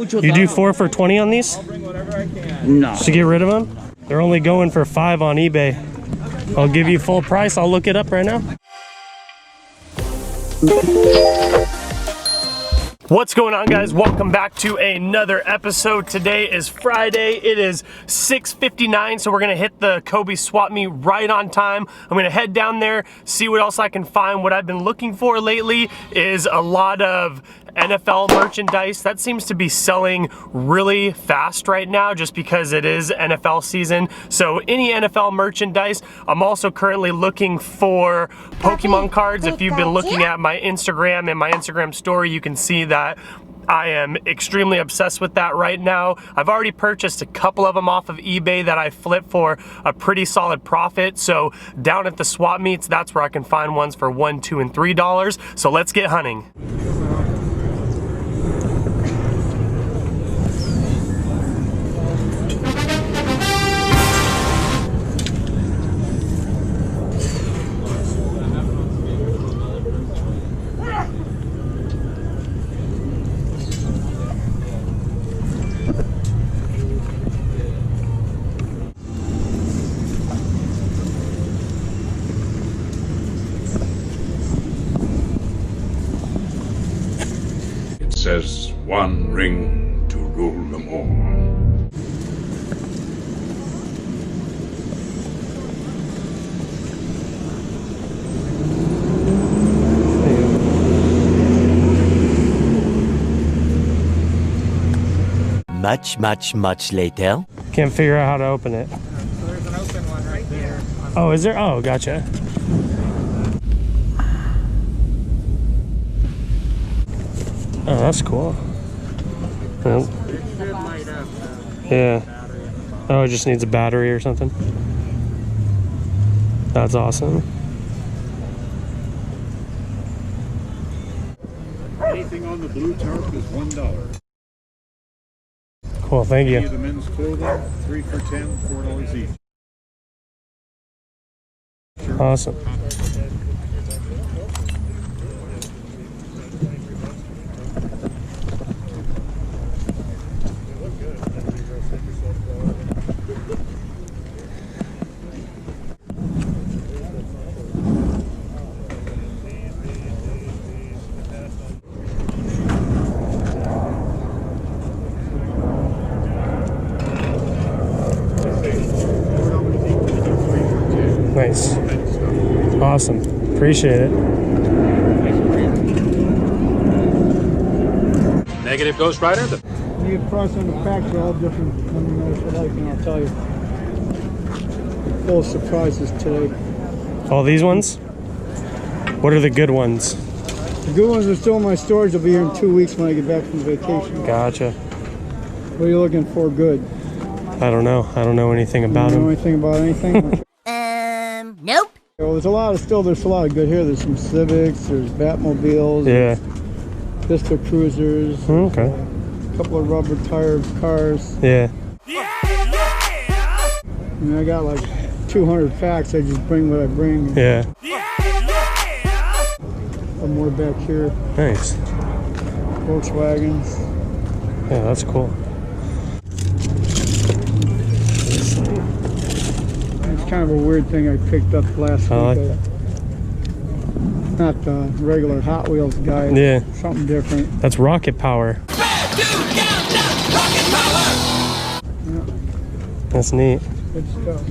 You do 4 for 20 on these? No. To get rid of them? They're only going for 5 on eBay. I'll give you full price. I'll look it up right now. What's going on, guys? Welcome back to another episode. Today is Friday. It is 6:59, so we're gonna hit the Kobe swap meet right on time. I'm gonna head down there, see what else I can find. What I've been looking for lately is a lot of NFL merchandise. That seems to be selling really fast right now just because it is NFL season. So any NFL merchandise. I'm also currently looking for Pokemon cards. If you've been looking at my Instagram and my Instagram story, you can see that I am extremely obsessed with that right now. I've already purchased a couple of them off of eBay that I flipped for a pretty solid profit. So down at the swap meets, that's where I can find ones for $1, $2, and $3. So let's get hunting. Says one ring to rule them all. Much later. Can't figure out how to open it. There's an open one right there. Oh, is there? Oh, gotcha. Oh, that's cool. Oh. It should light up. Yeah. Oh, it just needs a battery or something. That's awesome. Anything on the blue tarp is $1. Cool, thank Any you. of the men's clothing, 3 for $10, $4 each. Awesome. Nice. Awesome. Appreciate it. Negative Ghost Rider. You price on the packs are all different. Let me know if you like, and I'll tell you. Full of surprises today. All these ones? What are the good ones? The good ones are still in my storage. They'll be here in 2 weeks when I get back from vacation. Gotcha. What are you looking for? Good. I don't know. I don't know anything about You know them. anything about anything? Nope. Well, there's a lot of good here. There's some Civics, there's Batmobiles, Yeah. Vista Cruisers, Okay. a couple of rubber tire cars. Yeah. I mean, I got like 200 facts. I just bring what I bring. Yeah. Some more back here. Nice. Volkswagens. Yeah, that's cool. It's kind of a weird thing I picked up last week. like Not the regular Hot Wheels guy. Yeah. Something different. That's rocket power. Yeah, That's neat. good stuff.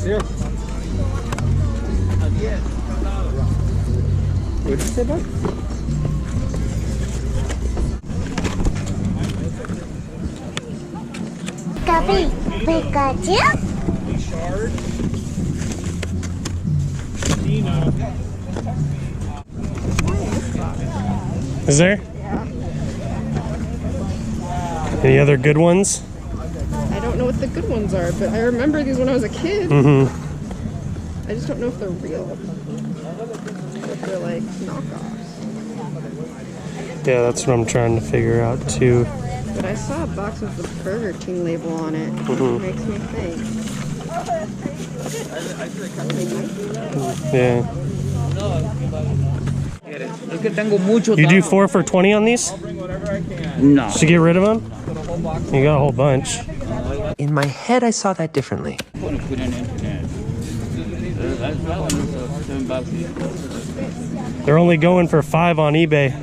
Here. What did you say, bud? Pika Pikachu. Is there? Any other good ones? I don't know what the good ones are, but I remember these when I was a kid. Mm-hmm. I just don't know if they're real. If they're like knockoffs. Yeah, that's what I'm trying to figure out too. But I saw a box with the Burger King label on it. Mm-hmm. Makes me think. Yeah. You do 4 for 20 on these? No. Should you get rid of them? You got a whole bunch. In my head, I saw that differently. They're only going for 5 on eBay.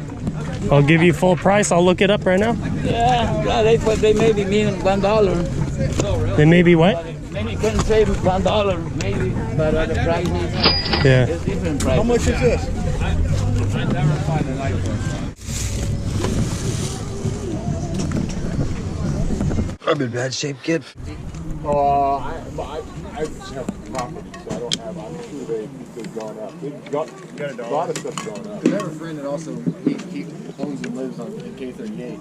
I'll give you full price. I'll look it up right now. Yeah, they maybe mean $1. They may be what? Maybe couldn't say $1, maybe, but the price is Yeah. different price. How much is this? I never find a light one. I'm in bad shape, kid. I just have property, so I don't have. I'm sure they've gone up. They've got a lot of stuff gone up. I have a friend that also he owns and lives on K38.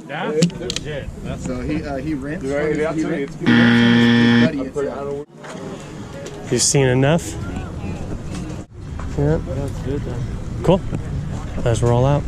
Yeah, legit. So he rents. Dude, He I'll tell you, rents it's from his buddy. It's, You've seen enough? Yeah. That's good then. Cool. Let's roll out.